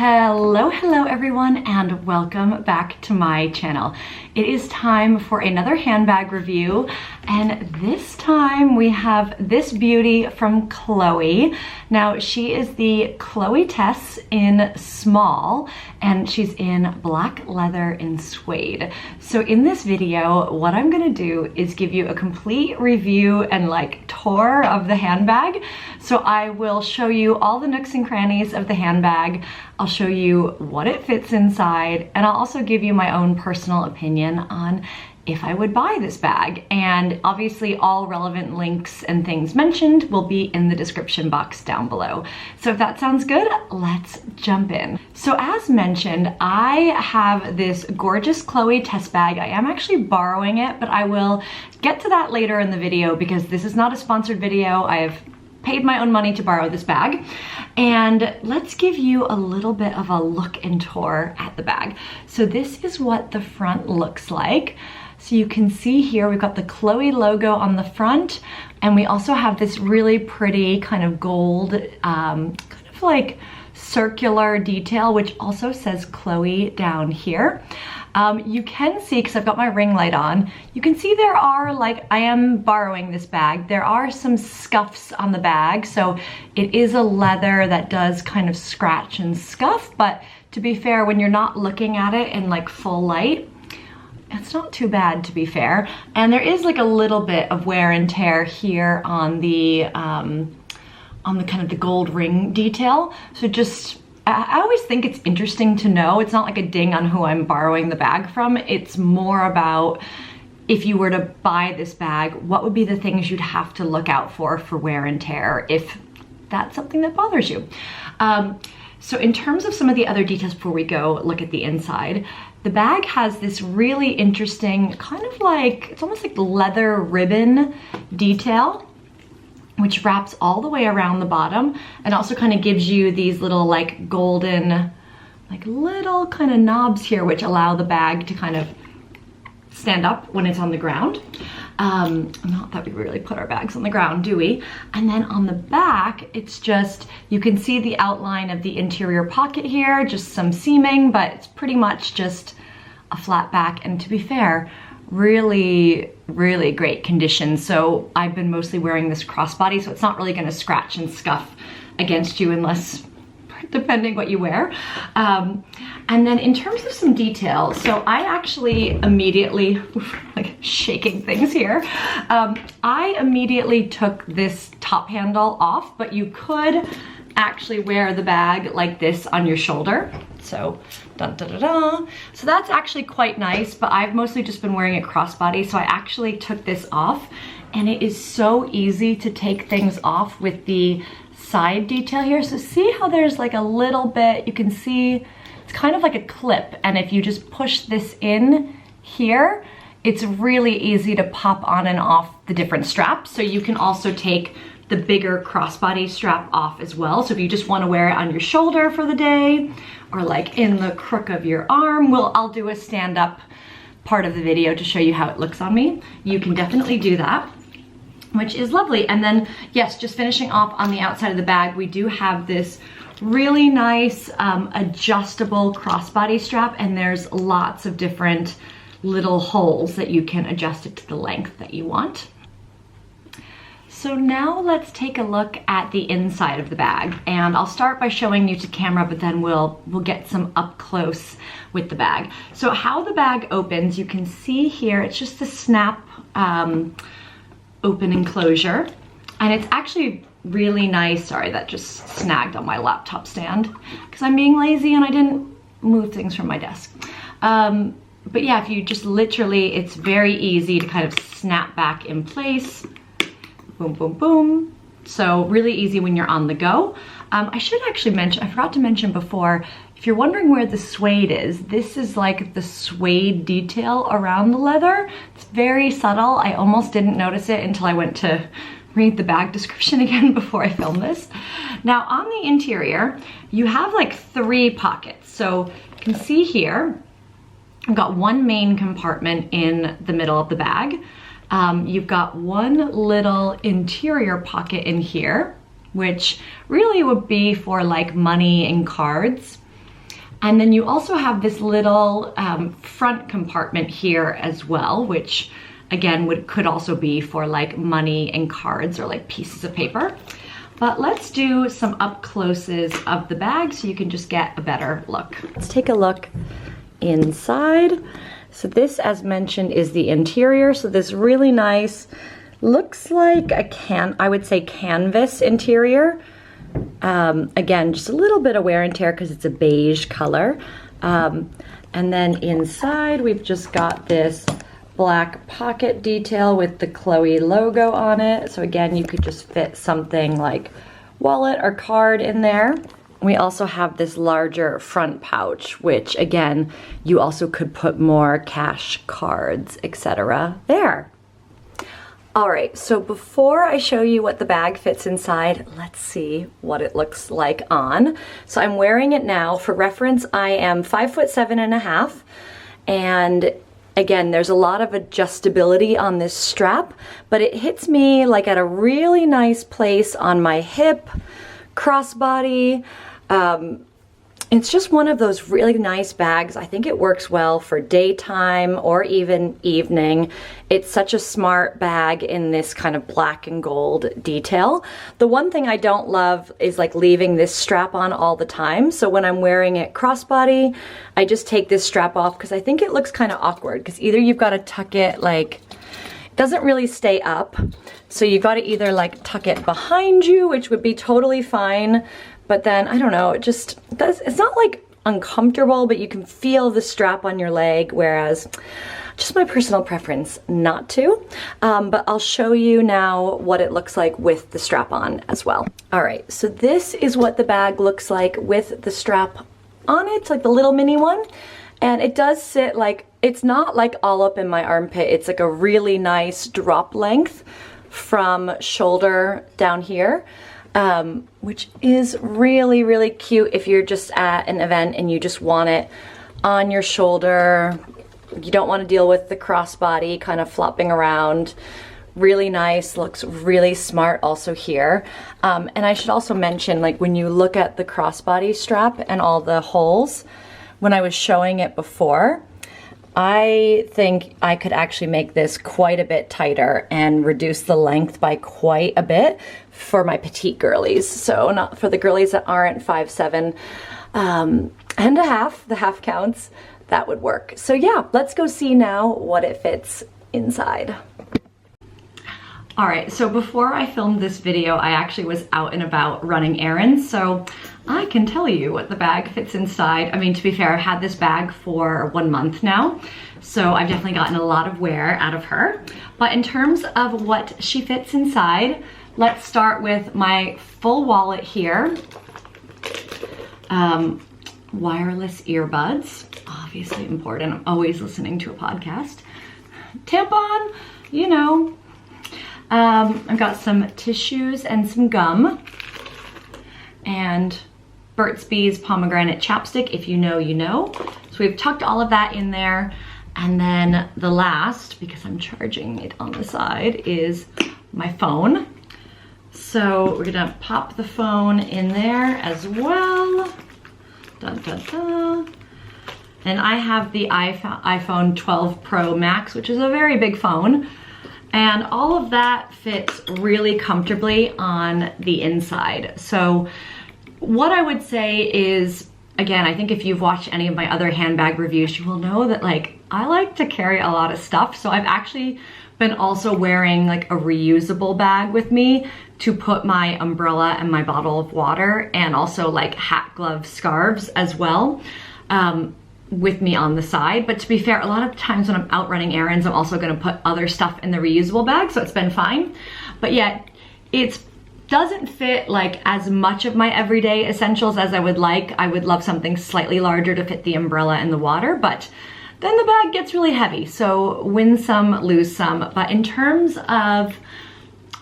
Hello everyone, and welcome back to my channel. It is time for another handbag review, and this time we have this beauty from Chloe. Now she is the Chloe Tess in small, and she's in black leather in suede. So in this video, what I'm gonna do is give you a complete review and like tour of the handbag. So I will show you all the nooks and crannies of the handbag. I'll show you what it fits inside, and I'll also give you my own personal opinion on if I would buy this bag. And obviously all relevant links and things mentioned will be in the description box down below. So if that sounds good, let's jump in. So as mentioned, I have this gorgeous Chloe Tess bag. I am actually borrowing it, but I will get to that later in the video because this is not a sponsored video. I have paid my own money to borrow this bag. And let's give you a little bit of a look and tour at the bag. So this is what the front looks like. So you can see here, we've got the Chloe logo on the front, and we also have this really pretty kind of gold, kind of like circular detail, which also says Chloe down here. You can see, because I've got my ring light on, you can see there are, like, I am borrowing this bag, there are some scuffs on the bag. So it is a leather that does kind of scratch and scuff, but to be fair, when you're not looking at it in like full light, it's not too bad, to be fair. And there is like a little bit of wear and tear here on the kind of the gold ring detail. So just, I always think it's interesting to know. It's not like a ding on who I'm borrowing the bag from. It's more about, if you were to buy this bag, what would be the things you'd have to look out for wear and tear, if that's something that bothers you. So in terms of some of the other details before we go look at the inside, the bag has this really interesting kind of like, it's almost like leather ribbon detail, which wraps all the way around the bottom and also kind of gives you these little like golden, like little kind of knobs here, which allow the bag to kind of stand up when it's on the ground. Not that we really put our bags on the ground, do we? And then on the back, it's just, you can see the outline of the interior pocket here, just some seaming, but it's pretty much just a flat back. And to be fair, really great condition. So I've been mostly wearing this crossbody, so it's not really gonna scratch and scuff against you unless, depending what you wear. And then in terms of some detail, so I actually immediately, like shaking things here, I immediately took this top handle off, but you could actually wear the bag like this on your shoulder. So, dun, dun, dun, dun. So that's actually quite nice, but I've mostly just been wearing it crossbody, so I actually took this off, and it is so easy to take things off with the side detail here. So see how there's like a little bit, you can see it's kind of like a clip, and if you just push this in here, it's really easy to pop on and off the different straps. So you can also take the bigger crossbody strap off as well. So if you just want to wear it on your shoulder for the day, or like in the crook of your arm, I'll do a stand-up part of the video to show you how it looks on me. You can definitely do that, which is lovely. And then, yes, just finishing off on the outside of the bag, we do have this really nice adjustable crossbody strap, and there's lots of different little holes that you can adjust it to the length that you want. So now let's take a look at the inside of the bag, and I'll start by showing you to camera, but then we'll get some up close with the bag. So how the bag opens, you can see here, it's just a snap open enclosure, and it's actually really nice. Sorry, that just snagged on my laptop stand because I'm being lazy and I didn't move things from my desk. But yeah, if you just literally, it's very easy to kind of snap back in place. Boom, boom, boom. So really easy when you're on the go. I should actually mention, I forgot to mention before, if you're wondering where the suede is, this is like the suede detail around the leather. It's very subtle. I almost didn't notice it until I went to read the bag description again before I filmed this. Now on the interior, you have like 3 pockets. So you can see here, I've got one main compartment in the middle of the bag. You've got one little interior pocket in here, which really would be for like money and cards. And then you also have this little front compartment here as well, which again could also be for like money and cards or like pieces of paper. But let's do some up closes of the bag so you can just get a better look. Let's take a look inside. So this, as mentioned, is the interior. So this really nice, looks like I would say canvas interior. Again, just a little bit of wear and tear because it's a beige color. And then inside we've just got this black pocket detail with the Chloe logo on it. So again, you could just fit something like wallet or card in there. We also have this larger front pouch, which again, you also could put more cash, cards, etc. there. All right, so before I show you what the bag fits inside, let's see what it looks like on. So I'm wearing it now. For reference, I am 5'7.5", and again, there's a lot of adjustability on this strap, but it hits me like at a really nice place on my hip, crossbody. It's just one of those really nice bags. I think it works well for daytime or even evening. It's such a smart bag in this kind of black and gold detail. The one thing I don't love is like leaving this strap on all the time. So when I'm wearing it crossbody, I just take this strap off because I think it looks kind of awkward because either you've got to tuck it like, it doesn't really stay up. So you've got to either like tuck it behind you, which would be totally fine. But then, I don't know, it's not like uncomfortable, but you can feel the strap on your leg, whereas just my personal preference not to. But I'll show you now what it looks like with the strap on as well. All right, so this is what the bag looks like with the strap on it, like the little mini one. And it does sit like, it's not like all up in my armpit, it's like a really nice drop length from shoulder down here. Which is really, really cute if you're just at an event and you just want it on your shoulder. You don't want to deal with the crossbody kind of flopping around. Really nice, looks really smart also here. And I should also mention, like when you look at the crossbody strap and all the holes, when I was showing it before, I think I could actually make this quite a bit tighter and reduce the length by quite a bit for my petite girlies. So not for the girlies that aren't 5'7" and a half, the half counts, that would work. So yeah, let's go see now what it fits inside. All right, so before I filmed this video, I actually was out and about running errands, so I can tell you what the bag fits inside. I mean, to be fair, I've had this bag for 1 month now, so I've definitely gotten a lot of wear out of her. But in terms of what she fits inside, let's start with my full wallet here. Wireless earbuds, obviously important. I'm always listening to a podcast. Tampon, you know. I've got some tissues and some gum, and Burt's Bees pomegranate chapstick. If you know, you know. So we've tucked all of that in there. And then the last, because I'm charging it on the side, is my phone. So we're gonna pop the phone in there as well. Dun, dun, dun. And I have the iPhone 12 Pro Max, which is a very big phone. And all of that fits really comfortably on the inside. So what I would say is, again, I think if you've watched any of my other handbag reviews, you will know that like I like to carry a lot of stuff. So I've actually been also wearing like a reusable bag with me to put my umbrella and my bottle of water, and also like hat, gloves, scarves as well. With me on the side. But to be fair, a lot of times when I'm out running errands, I'm also gonna put other stuff in the reusable bag, so it's been fine. But yet, it doesn't fit like as much of my everyday essentials as I would like. I would love something slightly larger to fit the umbrella and the water, but then the bag gets really heavy, so win some, lose some. But in terms of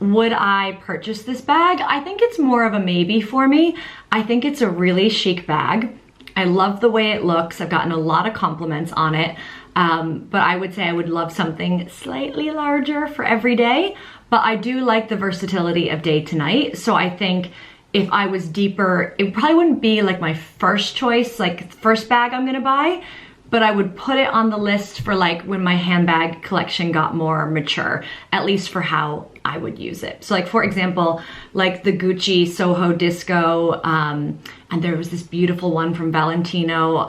would I purchase this bag, I think it's more of a maybe for me. I think it's a really chic bag. I love the way it looks. I've gotten a lot of compliments on it, but I would say I would love something slightly larger for every day, but I do like the versatility of day to night. So I think if I was deeper, it probably wouldn't be like my first choice, like first bag I'm gonna buy, but I would put it on the list for like when my handbag collection got more mature, at least for how I would use it. So like, for example, like the Gucci Soho Disco, and there was this beautiful one from Valentino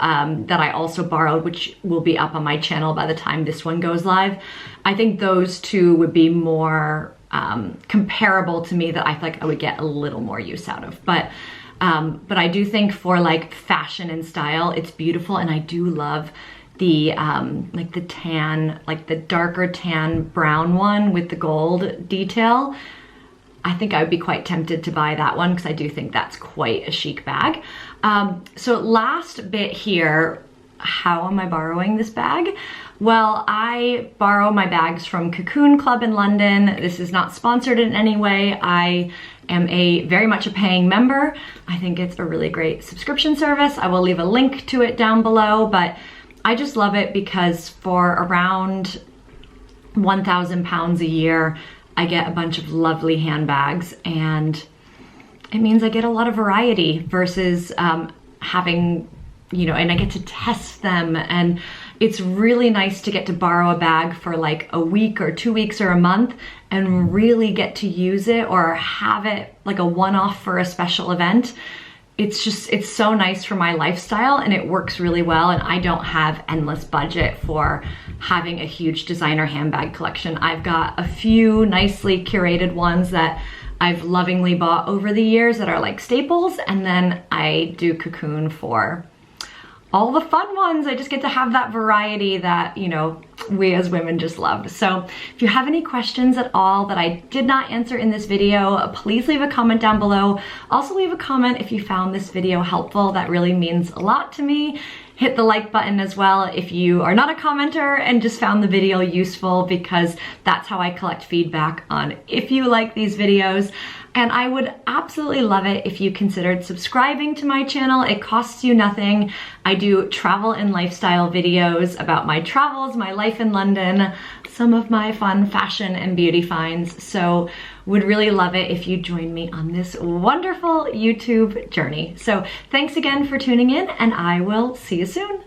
that I also borrowed, which will be up on my channel by the time this one goes live. I think those two would be more comparable to me, that I feel like I would get a little more use out of. But I do think for like fashion and style, it's beautiful. And I do love the like the tan, like the darker tan brown one with the gold detail. I think I would be quite tempted to buy that one because I do think that's quite a chic bag. So last bit here, how am I borrowing this bag? Well, I borrow my bags from Cocoon Club in London. This is not sponsored in any way. I am very much a paying member. I think it's a really great subscription service. I will leave a link to it down below, but I just love it because for around £1,000 a year, I get a bunch of lovely handbags, and it means I get a lot of variety versus having, you know, and I get to test them, and it's really nice to get to borrow a bag for like a week or 2 weeks or a month and really get to use it or have it like a one-off for a special event. It's so nice for my lifestyle, and it works really well, and I don't have endless budget for having a huge designer handbag collection. I've got a few nicely curated ones that I've lovingly bought over the years that are like staples, and then I do Cocoon for all the fun ones. I just get to have that variety that, you know, we as women just love. So if you have any questions at all that I did not answer in this video, please leave a comment down below. Also leave a comment if you found this video helpful. That really means a lot to me. Hit the like button as well if you are not a commenter and just found the video useful, because that's how I collect feedback on if you like these videos. And I would absolutely love it if you considered subscribing to my channel. It costs you nothing. I do travel and lifestyle videos about my travels, my life in London, some of my fun fashion and beauty finds. So would really love it if you join me on this wonderful YouTube journey. So thanks again for tuning in, and I will see you soon.